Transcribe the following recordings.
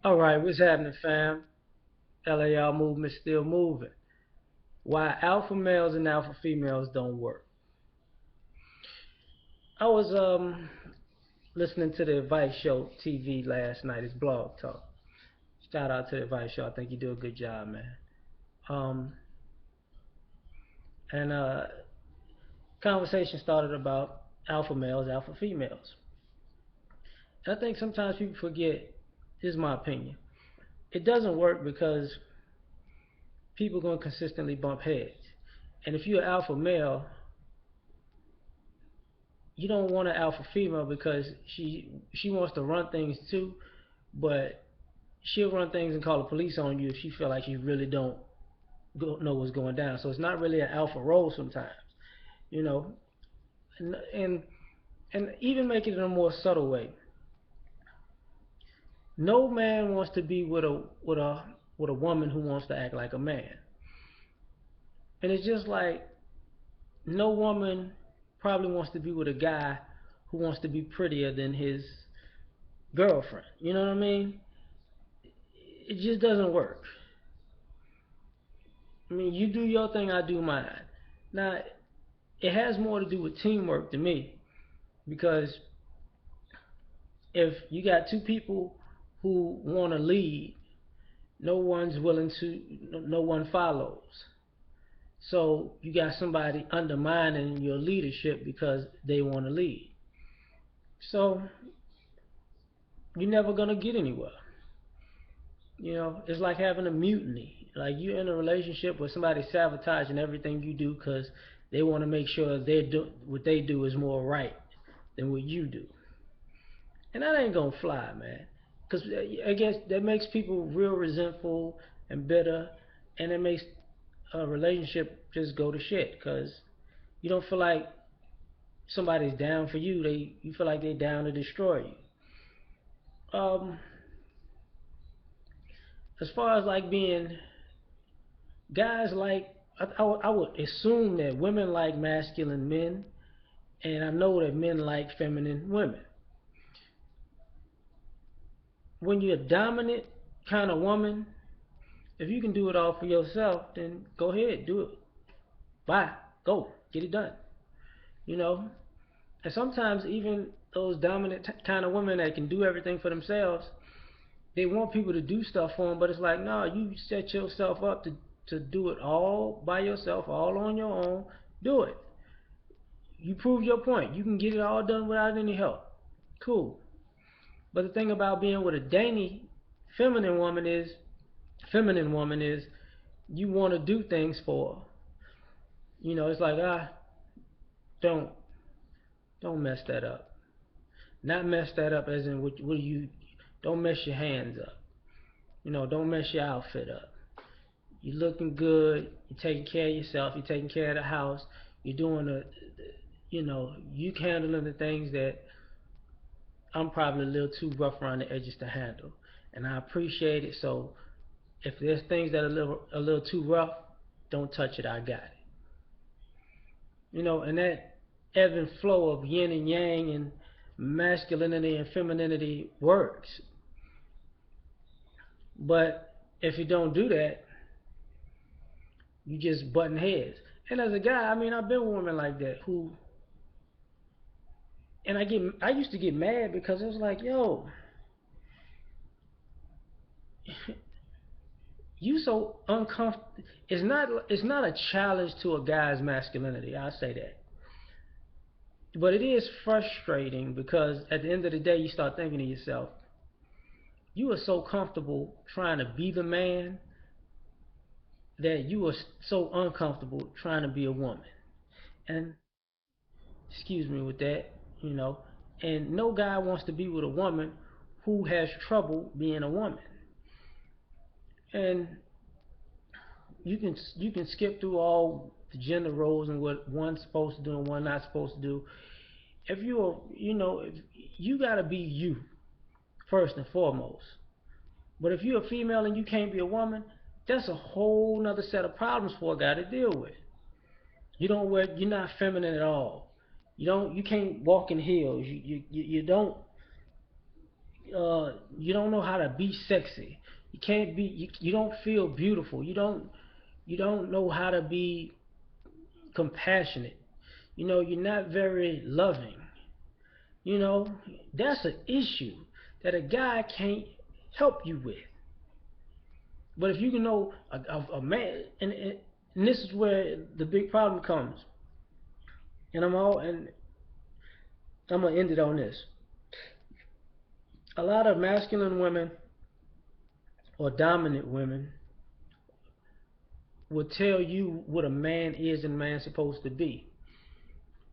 All right, what's happening, fam? L.A.R movement still moving. Why alpha males and alpha females don't work. I was listening to the Advice Show TV last night. It's Blog Talk. Shout out to the Advice Show. I think you do a good job, man. Um, and conversation started about alpha males, alpha females. And I think sometimes people forget. This is my opinion. It doesn't work because people are gonna consistently bump heads. And if you're an alpha male, you don't want an alpha female because she wants to run things too, but she'll run things and call the police on you if she feel like you really don't know what's going down. So it's not really an alpha role sometimes, you know. And and even make it in a more subtle way. No man wants to be with a woman who wants to act like a man. And it's just like no woman probably wants to be with a guy who wants to be prettier than his girlfriend. You know what I mean? It just doesn't work. I mean, you do your thing, I do mine. Now, it has more to do with teamwork to me because if you got two people who want to lead, no one's willing to, no one follows. So you got somebody undermining your leadership because they want to lead. So you're never gonna get anywhere. You know, it's like having a mutiny. Like you're in a relationship where somebody's sabotaging everything you do because they want to make sure what they do is more right than what you do, and that ain't gonna fly, man. Because I guess that makes people real resentful and bitter, and it makes a relationship just go to shit. Because you don't feel like somebody's down for you. You feel like they're down to destroy you. As far as like being guys like I would assume that women like masculine men, and I know that men like feminine women. When you're a dominant kind of woman, if you can do it all for yourself, then go ahead, do it. Bye, go, get it done. You know, and sometimes even those dominant kind of women that can do everything for themselves, they want people to do stuff for them, but it's like, no, you set yourself up to do it all by yourself, all on your own. Do it. You prove your point. You can get it all done without any help. Cool. But the thing about being with a dainty feminine woman is feminine woman is you want to do things for her. You know, it's like don't don't mess that up. Not mess that up as in what you don't mess your hands up. You know, don't mess your outfit up. You're looking good. You're taking care of yourself. You're taking care of the house. You're doing you know, you handling the things that I'm probably a little too rough around the edges to handle, and I appreciate it. So if there's things that are a little too rough, don't touch it. I got it. You know, and that ebb and flow of yin and yang and masculinity and femininity works. But if you don't do that, you just button heads. And as a guy, I mean, I've been with women like that who, and I used to get mad because it was like, yo, you so uncomfortable. It's not a challenge to a guy's masculinity. I say that, but it is frustrating because at the end of the day, you start thinking to yourself, you are so comfortable trying to be the man that you are so uncomfortable trying to be a woman. And excuse me with that, you know. And no guy wants to be with a woman who has trouble being a woman. And you can skip through all the gender roles and what one's supposed to do and one not supposed to do. If you're, if you gotta be you first and foremost. But if you're a female and you can't be a woman, that's a whole nother set of problems for a guy to deal with. You're not feminine at all. You can't walk in heels. You don't. you don't know how to be sexy. You can't be. You don't feel beautiful. You don't know how to be compassionate. You're not very loving. That's an issue that a guy can't help you with. But if you can know a man, and this is where the big problem comes, and I'm gonna end it on this. A lot of masculine women or dominant women will tell you what a man is and a man's supposed to be,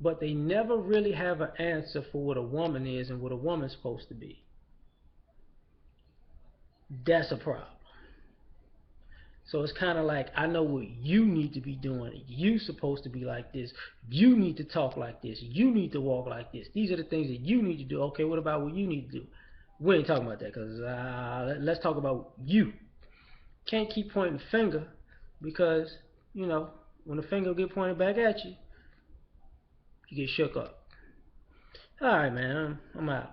but they never really have an answer for what a woman is and what a woman's supposed to be. That's a problem. So it's kind of like, I know what you need to be doing. You supposed to be like this. You need to talk like this. You need to walk like this. These are the things that you need to do. Okay, what about what you need to do? We ain't talking about that, because let's talk about you. Can't keep pointing the finger, because when the finger get pointed back at you, you get shook up. All right, man. I'm out.